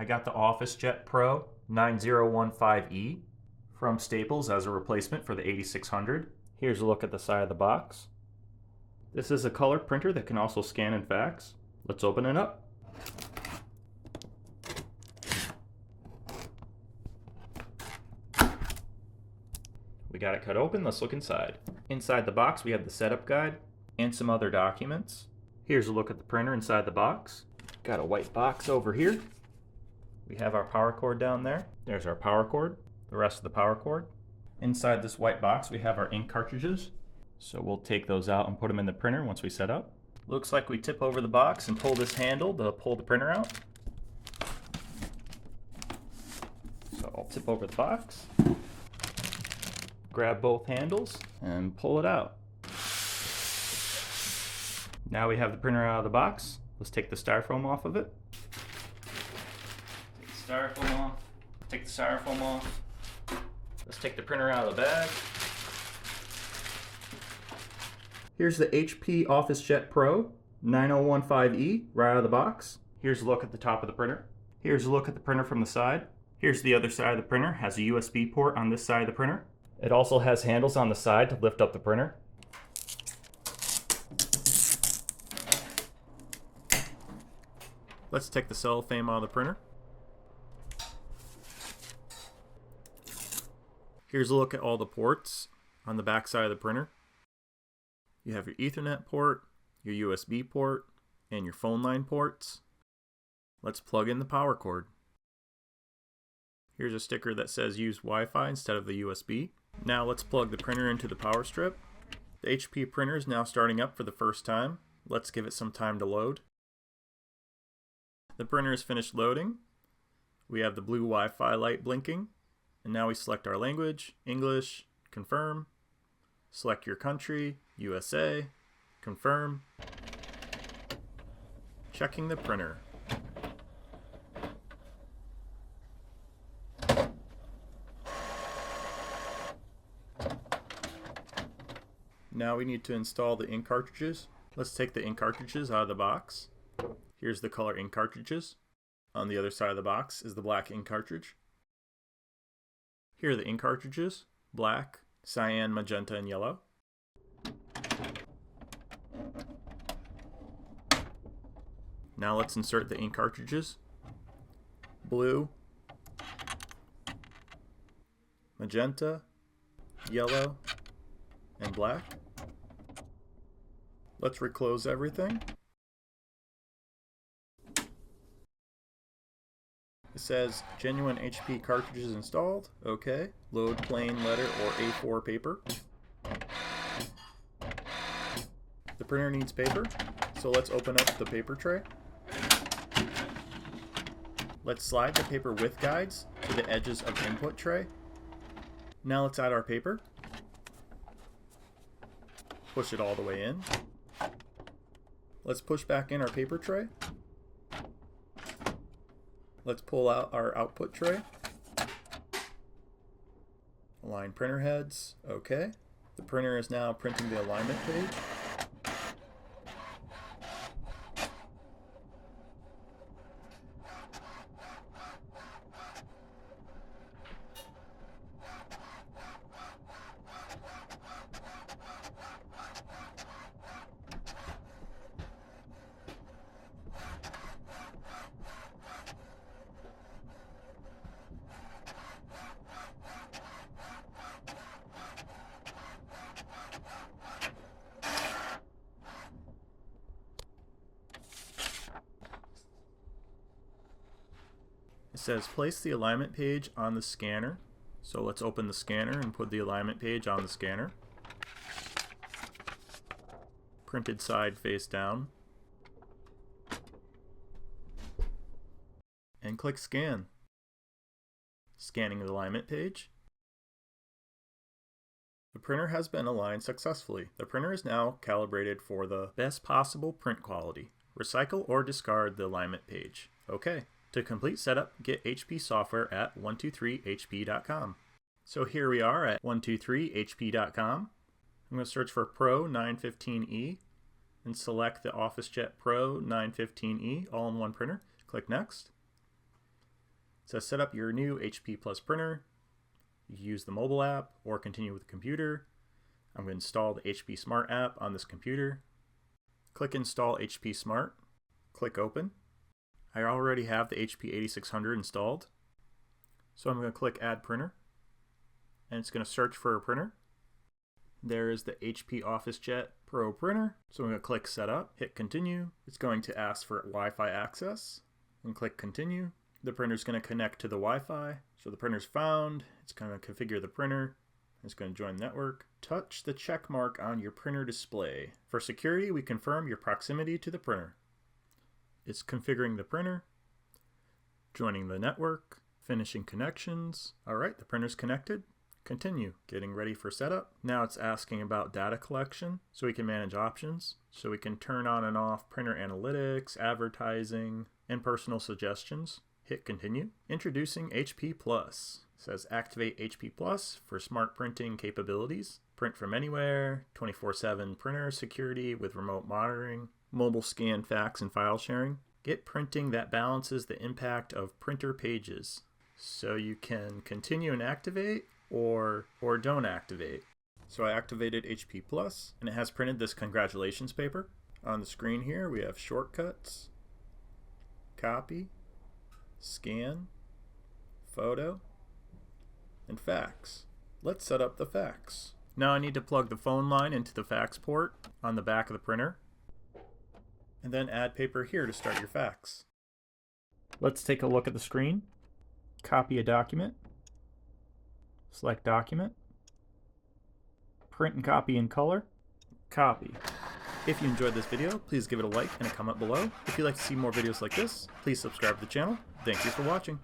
I got the OfficeJet Pro 9015E from Staples as a replacement for the 8600. Here's a look at the side of the box. This is a color printer that can also scan and fax. Let's open it up. We got it cut open, let's look inside. Inside the box we have the setup guide and some other documents. Here's a look at the printer inside the box. Got a white box over here. We have our power cord down there. There's our power cord, the rest of the power cord. Inside this white box we have our ink cartridges. So we'll take those out and put them in the printer once we set up. Looks like we tip over the box and pull this handle to pull the printer out. So I'll tip over the box, grab both handles, and pull it out. Now we have the printer out of the box. Let's take the styrofoam off of it. Take the styrofoam off. Take the styrofoam off. Let's take the printer out of the bag. Here's the HP OfficeJet Pro 9015E right out of the box. Here's a look at the top of the printer. Here's a look at the printer from the side. Here's the other side of the printer. Has a USB port on this side of the printer. It also has handles on the side to lift up the printer. Let's take the cellophane out of the printer. Here's a look at all the ports on the back side of the printer. You have your Ethernet port, your USB port, and your phone line ports. Let's plug in the power cord. Here's a sticker that says use Wi-Fi instead of the USB. Now let's plug the printer into the power strip. The HP printer is now starting up for the first time. Let's give it some time to load. The printer is finished loading. We have the blue Wi-Fi light blinking. And now we select our language, English, confirm. Select your country, USA, confirm. Checking the printer. Now we need to install the ink cartridges. Let's take the ink cartridges out of the box. Here's the color ink cartridges. On the other side of the box is the black ink cartridge. Here are the ink cartridges, black, cyan, magenta, and yellow. Now let's insert the ink cartridges. Blue, magenta, yellow, and black. Let's reclose everything. It says genuine HP cartridges installed. Okay. Load plain letter or A4 paper. The printer needs paper, so let's open up the paper tray. Let's slide the paper with guides to the edges of the input tray. Now let's add our paper. Push it all the way in. Let's push back in our paper tray. Let's pull out our output tray. Align printer heads. Okay. The printer is now printing the alignment page. It says place the alignment page on the scanner. So let's open the scanner and put the alignment page on the scanner. Printed side face down. And click scan. Scanning the alignment page. The printer has been aligned successfully. The printer is now calibrated for the best possible print quality. Recycle or discard the alignment page. Okay. To complete setup, get HP software at 123hp.com. So here we are at 123hp.com. I'm going to search for Pro 915E and select the OfficeJet Pro 915E all-in-one printer. Click Next. says set up your new HP Plus printer. You can use the mobile app or continue with the computer. I'm going to install the HP Smart app on this computer. Click Install HP Smart. Click Open. I already have the HP 8600 installed. So I'm going to click Add Printer. And it's going to search for a printer. There is the HP OfficeJet Pro printer. So I'm going to click Setup, hit Continue. It's going to ask for Wi-Fi access. And click Continue. The printer is going to connect to the Wi-Fi. So the printer's found. It's going to configure the printer. It's going to join the network. Touch the check mark on your printer display. For security, we confirm your proximity to the printer. It's configuring the printer, joining the network, finishing connections. Alright, the printer's connected. Continue. Getting ready for setup. Now it's asking about data collection, so we can manage options. So we can turn on and off printer analytics, advertising, and personal suggestions. Hit Continue. Introducing HP Plus. It says activate HP Plus for smart printing capabilities. Print from anywhere, 24/7 printer security with remote monitoring, mobile scan, fax, and file sharing. Get printing that balances the impact of printer pages. So you can continue and activate or don't activate. So I activated HP Plus and it has printed this congratulations paper. On the screen here we have shortcuts, copy, scan, photo, and fax. Let's set up the fax. Now I need to plug the phone line into the fax port on the back of the printer, and then add paper here to start your fax. Let's take a look at the screen. Copy a document, select document, print and copy in color, copy. If you enjoyed this video, please give it a like and a comment below. If you'd like to see more videos like this, please subscribe to the channel. Thank you for watching.